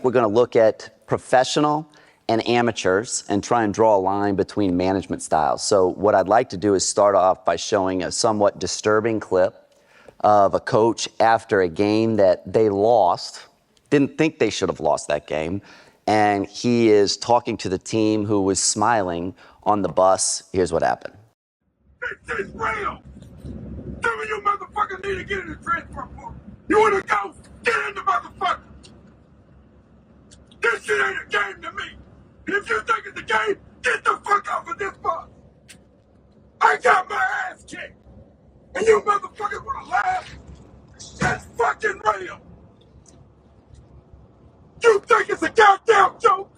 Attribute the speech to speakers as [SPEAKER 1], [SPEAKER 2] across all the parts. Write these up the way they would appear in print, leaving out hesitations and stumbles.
[SPEAKER 1] We're going to look at professional and amateurs and try and draw a line between management styles. So what I'd like to do is start off by showing a somewhat disturbing clip of a coach after a game that they lost, didn't think they should have lost that game, and he is talking to the team who was smiling on the bus. Here's what happened.
[SPEAKER 2] This is real. Some of you motherfuckers need to get in the transfer portal. You wanna go? Get in the motherfucker. This shit ain't a game to me. And if you think it's a game, get the fuck off of this bus. I got my ass kicked. And you motherfuckers wanna laugh? That's fucking real. You think it's a goddamn joke?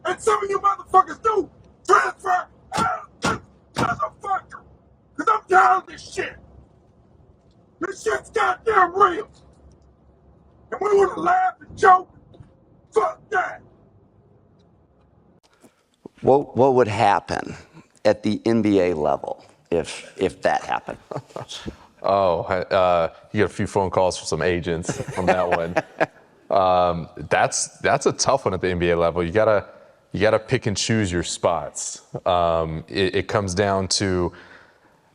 [SPEAKER 2] And some of you motherfuckers do transfer out of this motherfucker. Cause I'm tired of this shit. This shit's goddamn real. And we wanna laugh and joke. Fuck that.
[SPEAKER 1] What would happen at the NBA level if that happened?
[SPEAKER 3] You get a few phone calls from some agents from that one. That's a tough one at the NBA level. You gotta pick and choose your spots. It comes down to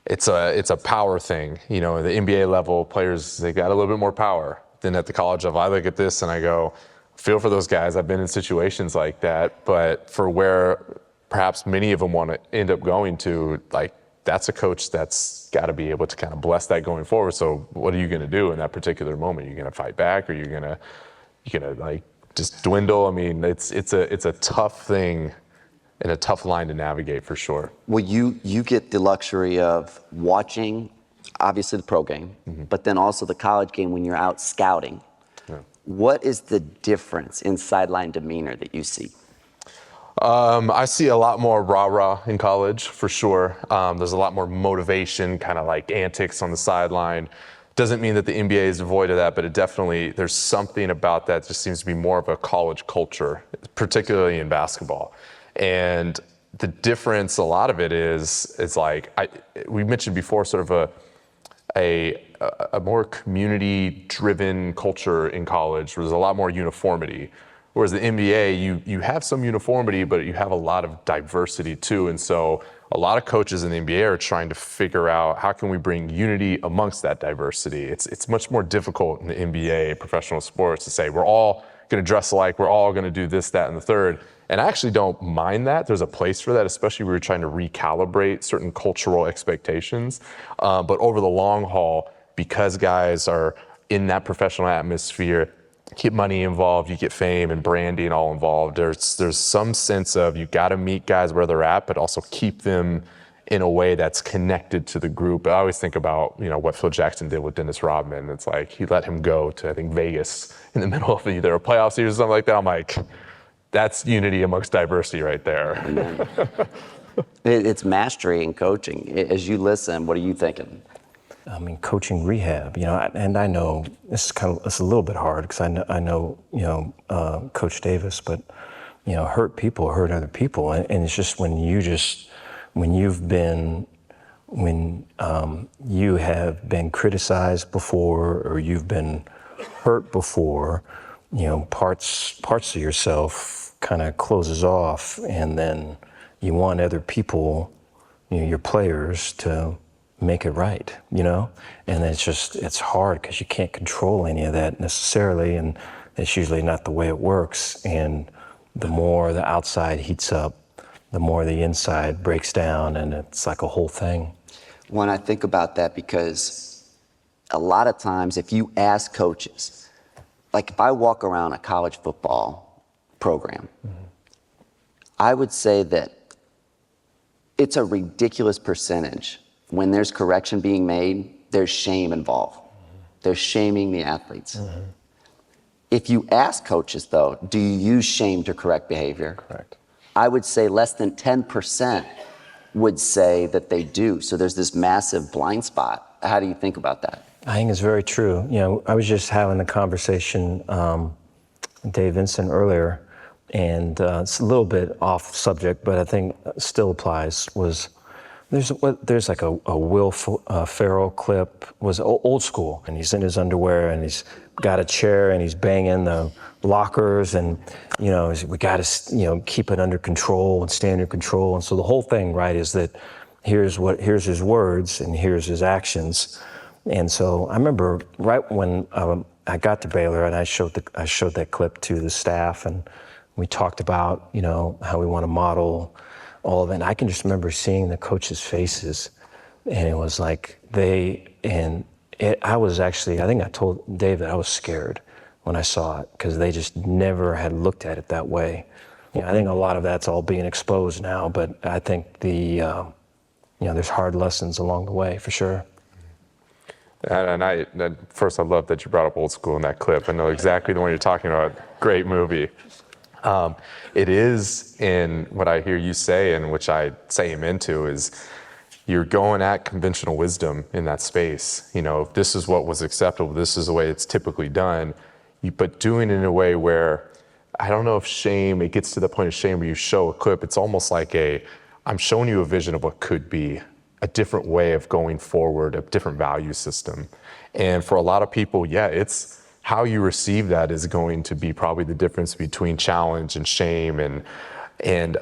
[SPEAKER 3] it's a power thing. You know, the NBA level players, they got a little bit more power than at the college level. I look at this and I go, feel for those guys. I've been in situations like that, but for where perhaps many of them want to end up going to, like, that's a coach that's got to be able to kind of bless that going forward. So what are you going to do in that particular moment? Are you going to fight back, or you're going to like just dwindle? I mean, it's a tough thing and a tough line to navigate for sure.
[SPEAKER 1] Well, you get the luxury of watching, obviously, the pro game, but then also the college game when you're out scouting.
[SPEAKER 3] Yeah.
[SPEAKER 1] What is the difference in sideline demeanor that you see?
[SPEAKER 3] I see a lot more rah-rah in college, for sure. There's a lot more motivation, kind of like antics on the sideline. Doesn't mean that the NBA is devoid of that, but it definitely, there's something about that just seems to be more of a college culture, particularly in basketball. And the difference, a lot of it is like, we mentioned before, sort of a more community-driven culture in college, where there's a lot more uniformity. Whereas the NBA, you have some uniformity, but you have a lot of diversity too. And so a lot of coaches in the NBA are trying to figure out, how can we bring unity amongst that diversity? It's much more difficult in the NBA, professional sports, to say we're all going to dress alike, we're all going to do this, that, and the third. And I actually don't mind that. There's a place for that, especially when we're trying to recalibrate certain cultural expectations. But over the long haul, because guys are in that professional atmosphere, get money involved, you get fame and branding all involved. There's some sense of, you got to meet guys where they're at, but also keep them in a way that's connected to the group. I always think about, what Phil Jackson did with Dennis Rodman. It's like he let him go to, I think, Vegas in the middle of either a playoff series or something like that. I'm like, that's unity amongst diversity right there.
[SPEAKER 1] It's mastery in coaching. As you listen, what are you thinking?
[SPEAKER 4] I mean, coaching rehab, and I know it's a little bit hard, because I know Coach Davis, but hurt people hurt other people, and it's just when you have been criticized before, or you've been hurt before, parts of yourself kind of closes off, and then you want other people, your players, to make it right, and it's hard, because you can't control any of that necessarily, and it's usually not the way it works. And the more the outside heats up, the more the inside breaks down, and it's like a whole thing.
[SPEAKER 1] When I think about that, because a lot of times if you ask coaches, like if I walk around a college football program, I would say that it's a ridiculous percentage. When there's correction being made, there's shame involved. They're shaming the athletes. If you ask coaches, though, do you use shame to correct behavior?
[SPEAKER 3] Correct.
[SPEAKER 1] I would say less than 10% would say that they do. So there's this massive blind spot. How do you think about that?
[SPEAKER 4] I think it's very true. I was just having a conversation with Dave Vincent earlier, and it's a little bit off subject, but I think still applies, was There's like a Will Ferrell clip, was old school, and he's in his underwear and he's got a chair and he's banging the lockers, and we got to keep it under control and stay under control. And so the whole thing, right, is that here's his words and here's his actions. And so I remember right when I got to Baylor and I showed that clip to the staff, and we talked about how we want to model all of it. And I can just remember seeing the coaches' faces, and it was like I was actually, I think I told Dave that I was scared when I saw it, because they just never had looked at it that way. I think a lot of that's all being exposed now, but I think there's hard lessons along the way for sure.
[SPEAKER 3] And first, I love that you brought up Old School in that clip. I know exactly the one you're talking about. Great movie. It is, in what I hear you say, and which I say amen to, is you're going at conventional wisdom in that space. If this is what was acceptable, this is the way it's typically done, but doing it in a way where, I don't know if shame, it gets to the point of shame where you show a clip, it's almost like I'm showing you a vision of what could be, a different way of going forward, a different value system. And for a lot of people, it's how you receive that is going to be probably the difference between challenge and shame. And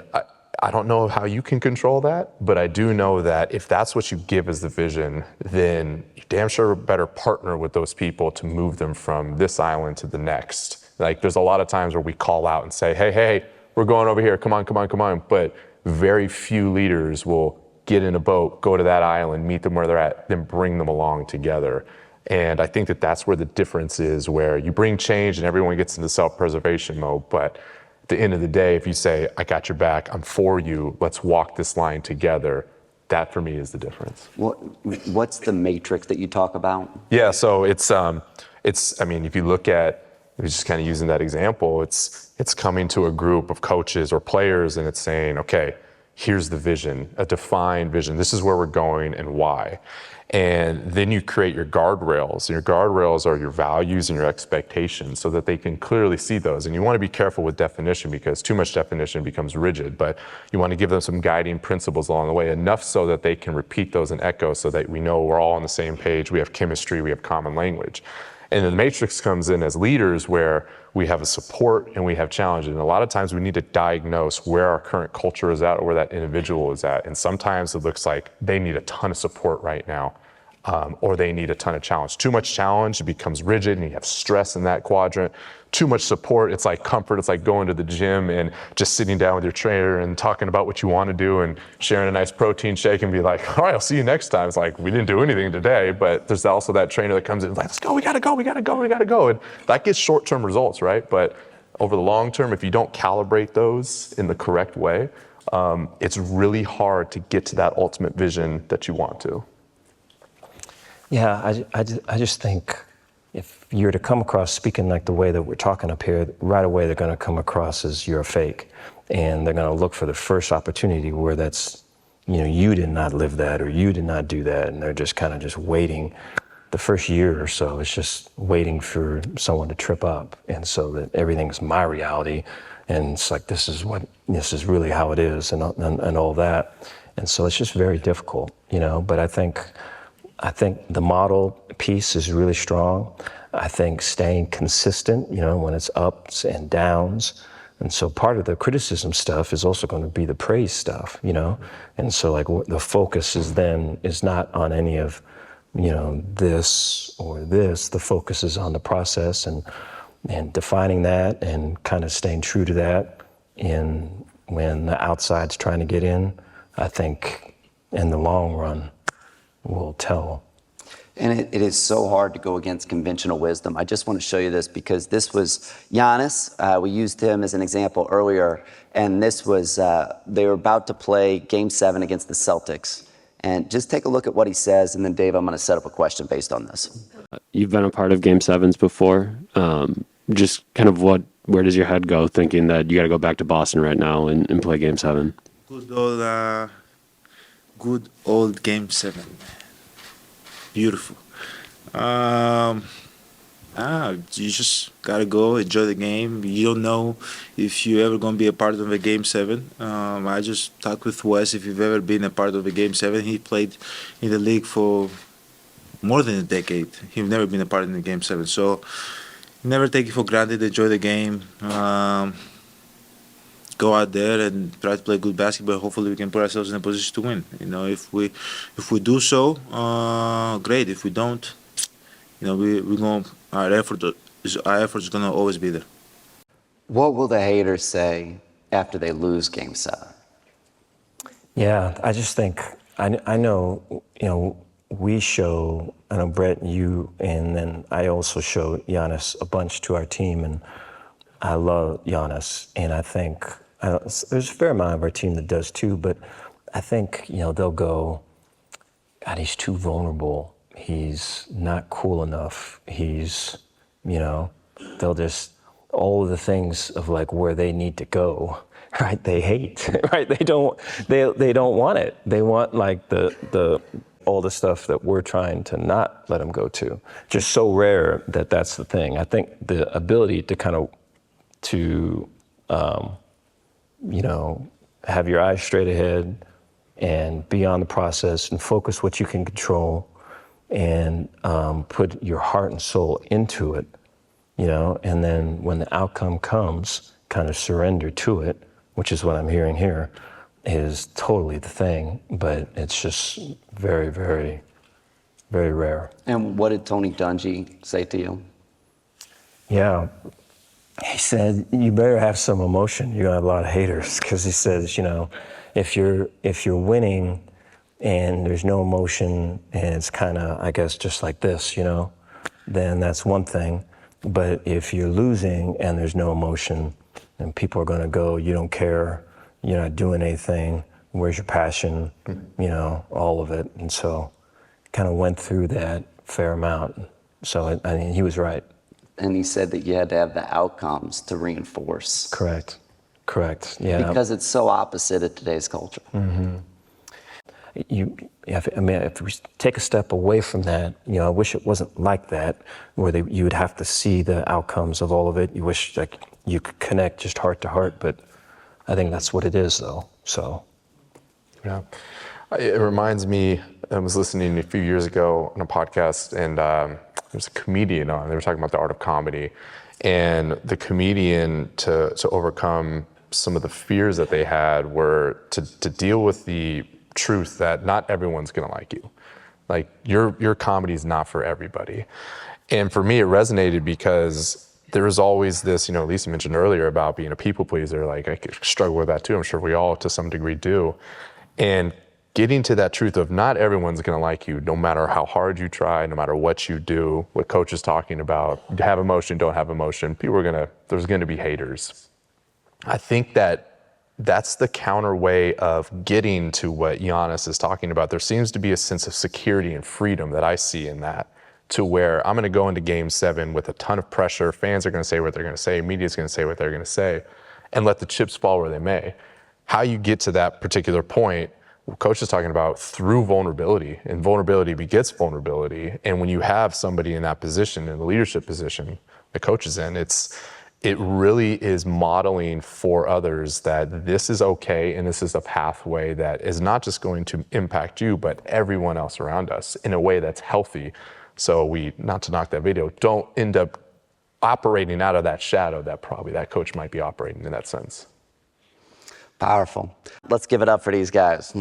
[SPEAKER 3] I don't know how you can control that, but I do know that if that's what you give as the vision, then you damn sure better partner with those people to move them from this island to the next. Like, there's a lot of times where we call out and say, hey, we're going over here, come on. But very few leaders will get in a boat, go to that island, meet them where they're at, then bring them along together. And I think that that's where the difference is, where you bring change and everyone gets into self-preservation mode. But at the end of the day, if you say, I got your back, I'm for you, let's walk this line together, that for me is the difference.
[SPEAKER 1] What's the matrix that you talk about?
[SPEAKER 3] Yeah, so it's if you look at, just kind of using that example, it's coming to a group of coaches or players and it's saying, okay, here's the vision, a defined vision. This is where we're going and why. And then you create your guardrails. Your guardrails are your values and your expectations so that they can clearly see those. And you want to be careful with definition, because too much definition becomes rigid, but you want to give them some guiding principles along the way, enough so that they can repeat those and echo, so that we know we're all on the same page, we have chemistry, we have common language. And then the matrix comes in as leaders, where we have a support and we have challenges. And a lot of times we need to diagnose where our current culture is at or where that individual is at. And sometimes it looks like they need a ton of support right now, or they need a ton of challenge. Too much challenge, it becomes rigid and you have stress in that quadrant. Too much support, it's like comfort. It's like going to the gym and just sitting down with your trainer and talking about what you want to do and sharing a nice protein shake and be like, all right, I'll see you next time. It's like, we didn't do anything today, but there's also that trainer that comes in and like, let's go, we gotta go. And that gets short-term results, right? But over the long term, if you don't calibrate those in the correct way, it's really hard to get to that ultimate vision that you want to.
[SPEAKER 4] Yeah, I just think if you're to come across speaking like the way that we're talking up here, right away they're going to come across as you're a fake. And they're going to look for the first opportunity where that's, you did not live that or you did not do that. And they're just kind of just waiting. The first year or so, it's just waiting for someone to trip up. And so that everything's my reality. And it's like, this is really how it is and all that. And so it's just very difficult, but I think the model piece is really strong. I think staying consistent, when it's ups and downs. And so part of the criticism stuff is also going to be the praise stuff, And so like the focus is not on any of, this or this. The focus is on the process and defining that and kind of staying true to that. And when the outside's trying to get in, I think in the long run, will tell.
[SPEAKER 1] And it is so hard to go against conventional wisdom. I just want to show you this because this was Giannis. We used him as an example earlier. And this was, they were about to play Game 7 against the Celtics. And just take a look at what he says. And then, Dave, I'm going to set up a question based on this.
[SPEAKER 5] You've been a part of Game 7s before. Just kind of where does your head go thinking that you got to go back to Boston right now and play Game 7?
[SPEAKER 6] Good old Game 7. Beautiful. You just gotta go enjoy the game. You don't know if you're ever gonna be a part of a game 7. I just talked with Wes. If you've ever been a part of a game 7, he played in the league for more than a decade. He's never been a part in the game 7. So never take it for granted. Enjoy the game. Go out there and try to play good basketball. Hopefully, we can put ourselves in a position to win. If we do so, great. If we don't, we going our effort is gonna always be there.
[SPEAKER 1] What will the haters say after they lose Game 7?
[SPEAKER 4] Yeah, I just think, I know, we show, I know Brett, you, and then I also show Giannis a bunch to our team, and I love Giannis, and I think there's a fair amount of our team that does too, but I think, they'll go, God, he's too vulnerable. He's not cool enough. He's, they'll just, all of the things of like where they need to go, right? They hate, right? They don't want it. They want like the all the stuff that we're trying to not let them go to. Just so rare that that's the thing. I think the ability to kind of, have your eyes straight ahead and be on the process and focus what you can control and put your heart and soul into it, and then when the outcome comes, kind of surrender to it, which is what I'm hearing here, is totally the thing, but it's just very, very, very rare.
[SPEAKER 1] And what did Tony Dungy say to you?
[SPEAKER 4] Yeah, he said, you better have some emotion. You're gonna have a lot of haters, because he says, if you're winning and there's no emotion and it's kind of, I guess, just like this, then that's one thing. But if you're losing and there's no emotion, then people are gonna go, you don't care, you're not doing anything, where's your passion, all of it. And so kind of went through that fair amount. So, I mean, he was right.
[SPEAKER 1] And he said that you had to have the outcomes to reinforce.
[SPEAKER 4] Correct, yeah.
[SPEAKER 1] Because it's so opposite of today's culture.
[SPEAKER 4] Mm-hmm. If we take a step away from that, I wish it wasn't like that, where you would have to see the outcomes of all of it. You wish like you could connect just heart to heart, but I think that's what it is, though. So,
[SPEAKER 3] yeah, it reminds me. I was listening a few years ago on a podcast, and there's a comedian on. They were talking about the art of comedy, and the comedian to overcome some of the fears that they had were to deal with the truth that not everyone's gonna like you. Like your comedy is not for everybody. And for me, it resonated because there was always this, Lisa mentioned earlier about being a people pleaser. Like I struggle with that too. I'm sure we all to some degree do. And getting to that truth of not everyone's gonna like you, no matter how hard you try, no matter what you do, what Coach is talking about, have emotion, don't have emotion, there's gonna be haters. I think that's the counter way of getting to what Giannis is talking about. There seems to be a sense of security and freedom that I see in that, to where I'm going to go into Game 7 with a ton of pressure. Fans are going to say what they're going to say. Media's going to say what they're going to say, and let the chips fall where they may. How you get to that particular point, Coach is talking about through vulnerability, and vulnerability begets vulnerability. And when you have somebody in that position, in the leadership position, the coach is in, it really is modeling for others that this is okay and this is a pathway that is not just going to impact you, but everyone else around us in a way that's healthy. So we, not to knock that video, don't end up operating out of that shadow that probably that coach might be operating in that sense.
[SPEAKER 1] Powerful. Let's give it up for these guys.